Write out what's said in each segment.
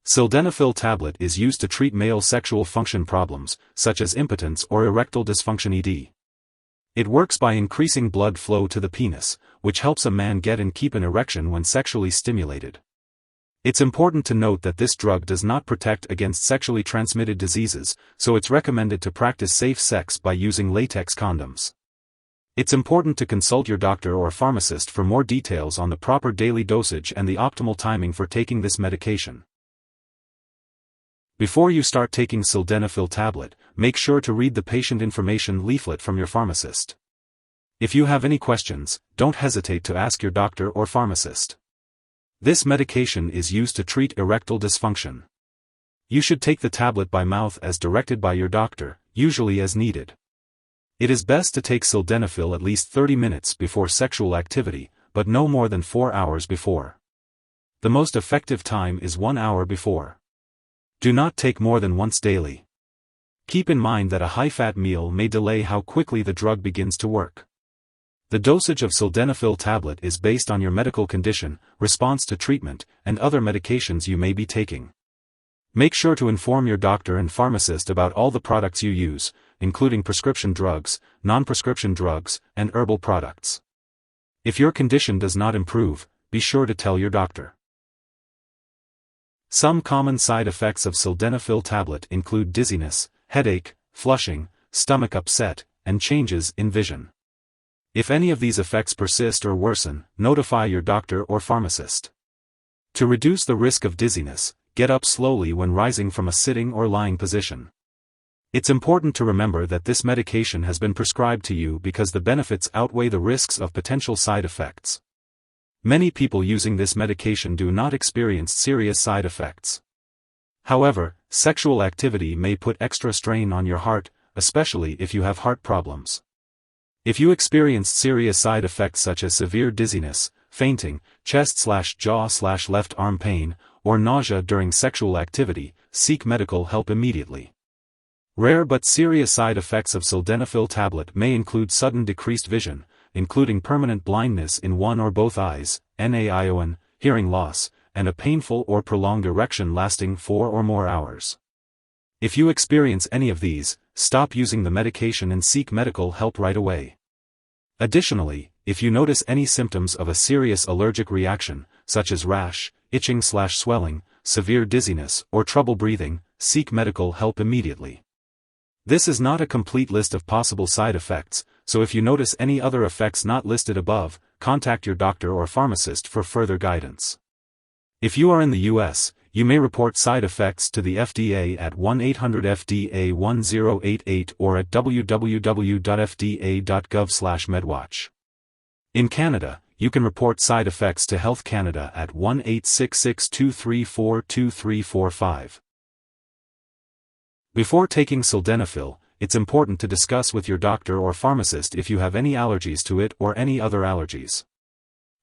Sildenafil tablet is used to treat male sexual function problems, such as impotence or erectile dysfunction-ED. It works by increasing blood flow to the penis, which helps a man get and keep an erection when sexually stimulated. It's important to note that this drug does not protect against sexually transmitted diseases, so it's recommended to practice safe sex by using latex condoms. It's important to consult your doctor or pharmacist for more details on the proper daily dosage and the optimal timing for taking this medication. Before you start taking sildenafil tablet, make sure to read the patient information leaflet from your pharmacist. If you have any questions, don't hesitate to ask your doctor or pharmacist. This medication is used to treat erectile dysfunction. You should take the tablet by mouth as directed by your doctor, usually as needed. It is best to take sildenafil at least 30 minutes before sexual activity, but no more than 4 hours before. The most effective time is 1 hour before. Do not take more than once daily. Keep in mind that a high-fat meal may delay how quickly the drug begins to work. The dosage of sildenafil tablet is based on your medical condition, response to treatment, and other medications you may be taking. Make sure to inform your doctor and pharmacist about all the products you use, including prescription drugs, non-prescription drugs, and herbal products. If your condition does not improve, be sure to tell your doctor. Some common side effects of sildenafil tablet include dizziness, headache, flushing, stomach upset, and changes in vision. If any of these effects persist or worsen, notify your doctor or pharmacist. To reduce the risk of dizziness, get up slowly when rising from a sitting or lying position. It's important to remember that this medication has been prescribed to you because the benefits outweigh the risks of potential side effects. Many people using this medication do not experience serious side effects. However, sexual activity may put extra strain on your heart, especially if you have heart problems. If you experience serious side effects such as severe dizziness, fainting, chest/jaw/left arm pain, or nausea during sexual activity, seek medical help immediately. Rare but serious side effects of sildenafil tablet may include sudden decreased vision, including permanent blindness in one or both eyes, NAION, hearing loss, and a painful or prolonged erection lasting 4 or more hours. If you experience any of these, stop using the medication and seek medical help right away. Additionally, if you notice any symptoms of a serious allergic reaction, such as rash, itching/swelling, severe dizziness, or trouble breathing, seek medical help immediately. This is not a complete list of possible side effects, so if you notice any other effects not listed above, contact your doctor or pharmacist for further guidance. If you are in the U.S., you may report side effects to the FDA at 1-800-FDA-1088 or at www.fda.gov/medwatch. In Canada, you can report side effects to Health Canada at 1-866-234-2345. Before taking sildenafil, it's important to discuss with your doctor or pharmacist if you have any allergies to it or any other allergies.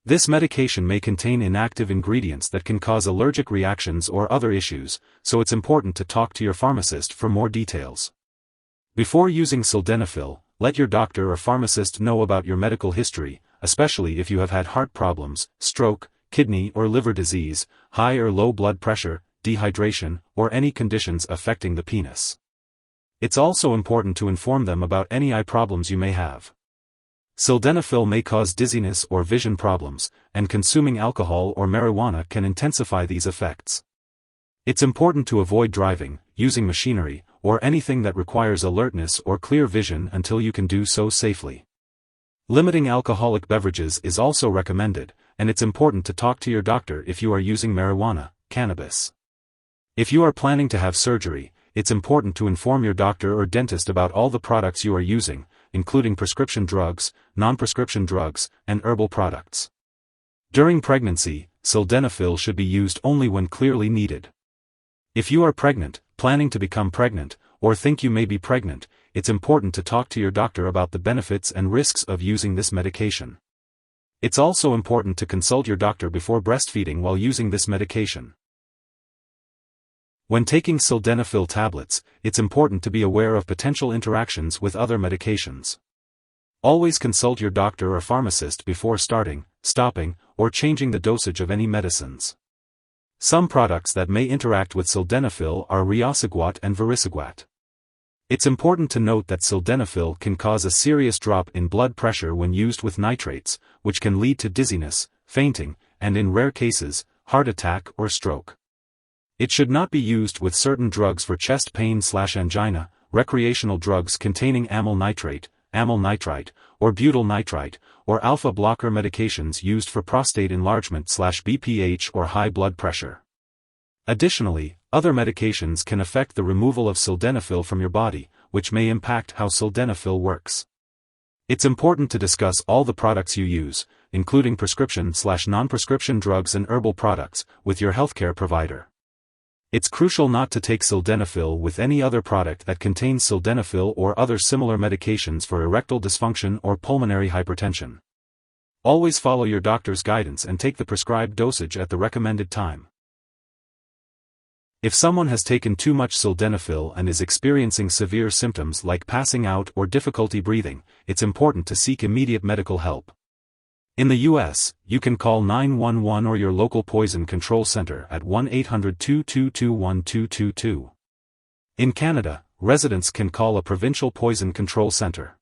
This medication may contain inactive ingredients that can cause allergic reactions or other issues, so it's important to talk to your pharmacist for more details. Before using sildenafil, let your doctor or pharmacist know about your medical history, especially if you have had heart problems, stroke, kidney or liver disease, high or low blood pressure, dehydration, or any conditions affecting the penis. It's also important to inform them about any eye problems you may have. Sildenafil may cause dizziness or vision problems, and consuming alcohol or marijuana can intensify these effects. It's important to avoid driving, using machinery, or anything that requires alertness or clear vision until you can do so safely. Limiting alcoholic beverages is also recommended, and it's important to talk to your doctor if you are using marijuana, cannabis. If you are planning to have surgery, it's important to inform your doctor or dentist about all the products you are using, including prescription drugs, non-prescription drugs, and herbal products. During pregnancy, sildenafil should be used only when clearly needed. If you are pregnant, planning to become pregnant, or think you may be pregnant, it's important to talk to your doctor about the benefits and risks of using this medication. It's also important to consult your doctor before breastfeeding while using this medication. When taking sildenafil tablets, it's important to be aware of potential interactions with other medications. Always consult your doctor or pharmacist before starting, stopping, or changing the dosage of any medicines. Some products that may interact with sildenafil are riociguat and vericiguat. It's important to note that sildenafil can cause a serious drop in blood pressure when used with nitrates, which can lead to dizziness, fainting, and in rare cases, heart attack or stroke. It should not be used with certain drugs for chest pain/angina, recreational drugs containing amyl nitrate, amyl nitrite, or butyl nitrite, or alpha blocker medications used for prostate enlargement/BPH or high blood pressure. Additionally, other medications can affect the removal of sildenafil from your body, which may impact how sildenafil works. It's important to discuss all the products you use, including prescription/non-prescription drugs and herbal products, with your healthcare provider. It's crucial not to take sildenafil with any other product that contains sildenafil or other similar medications for erectile dysfunction or pulmonary hypertension. Always follow your doctor's guidance and take the prescribed dosage at the recommended time. If someone has taken too much sildenafil and is experiencing severe symptoms like passing out or difficulty breathing, it's important to seek immediate medical help. In the U.S., you can call 911 or your local poison control center at 1-800-222-1222. In Canada, residents can call a provincial poison control center.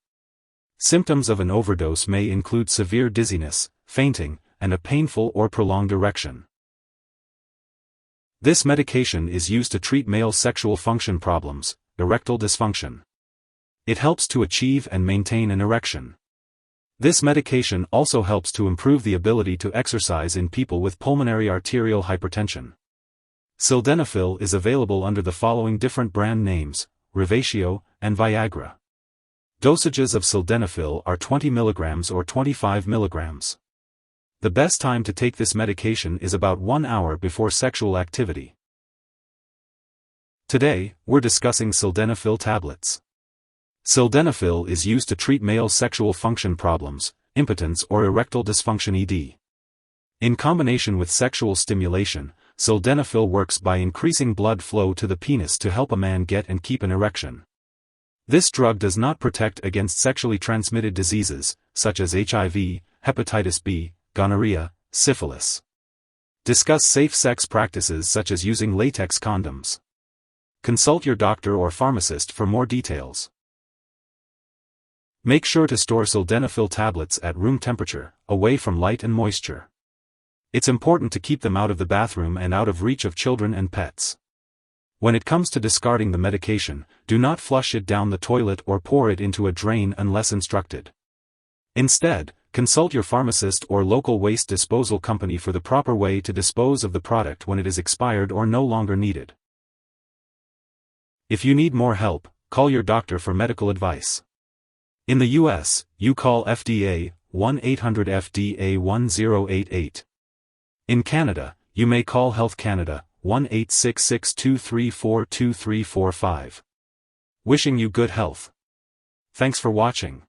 Symptoms of an overdose may include severe dizziness, fainting, and a painful or prolonged erection. This medication is used to treat male sexual function problems, erectile dysfunction. It helps to achieve and maintain an erection. This medication also helps to improve the ability to exercise in people with pulmonary arterial hypertension. Sildenafil is available under the following different brand names, Revatio and Viagra. Dosages of sildenafil are 20 mg or 25 mg. The best time to take this medication is about 1 hour before sexual activity. Today, we're discussing sildenafil tablets. Sildenafil is used to treat male sexual function problems, impotence or erectile dysfunction-ED. In combination with sexual stimulation, sildenafil works by increasing blood flow to the penis to help a man get and keep an erection. This drug does not protect against sexually transmitted diseases, such as HIV, hepatitis B, gonorrhea, syphilis. Discuss safe sex practices such as using latex condoms. Consult your doctor or pharmacist for more details. Make sure to store sildenafil tablets at room temperature, away from light and moisture. It's important to keep them out of the bathroom and out of reach of children and pets. When it comes to discarding the medication, do not flush it down the toilet or pour it into a drain unless instructed. Instead, consult your pharmacist or local waste disposal company for the proper way to dispose of the product when it is expired or no longer needed. If you need more help, call your doctor for medical advice. In the U.S., you call FDA, 1-800-FDA-1088. In Canada, you may call Health Canada, 1-866-234-2345. Wishing you good health. Thanks for watching.